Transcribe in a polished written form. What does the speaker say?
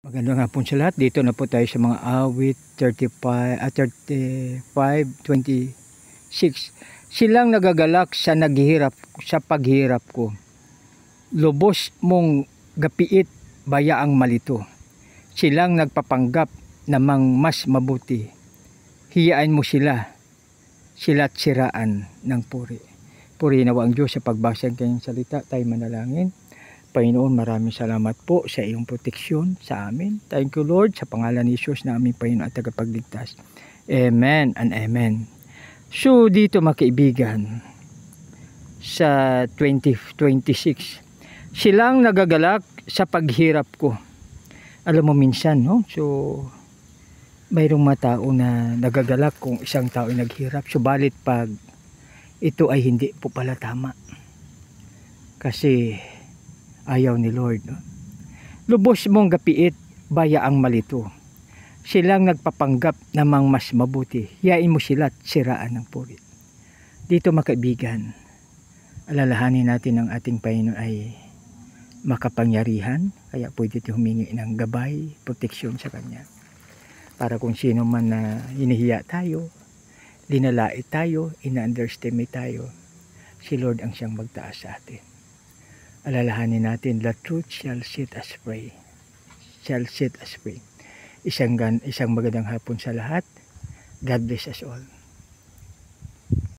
Magandang hapon sa lahat. Dito na po tayo sa mga awit 35:26. Silang nagagalak sa naghihirap sa paghirap ko. Lubos mong gapiit baya ang malito. Silang nagpapanggap namang mas mabuti. Hiyaan mo sila. Sila't siraan ng puri. Puri nawa ang Diyos sa pagbasa ng kanyang salita. Tayo manalangin. Panginoon, maraming salamat po sa iyong proteksyon sa amin. Thank you, Lord, sa pangalan ni Jesus na aming Panginoon at tagapagligtas. Amen and amen. So, dito mga kaibigan, sa 2026, silang nagagalak sa paghirap ko. Alam mo minsan, no? So, mayroong mga tao na nagagalak kung isang tao ay naghirap. Subalit pag ito ay hindi po pala tama. Kasi ayaw ni Lord, no? Lubos mong gapiit baya ang malito. Silang nagpapanggap namang mas mabuti. Hiyain mo sila't siraan ng puri. Dito mga kaibigan, alalahanin natin ang ating Panginoon ay makapangyarihan. Kaya pwede humingi ng gabay, proteksyon sa Kanya. Para kung sino man na hinihiya tayo, linalait tayo, ina-underestimate tayo, si Lord ang siyang magtaas sa atin. Alalahanin natin, the truth shall set us free. Shall set us free. Isang magandang hapon sa lahat. God bless us all.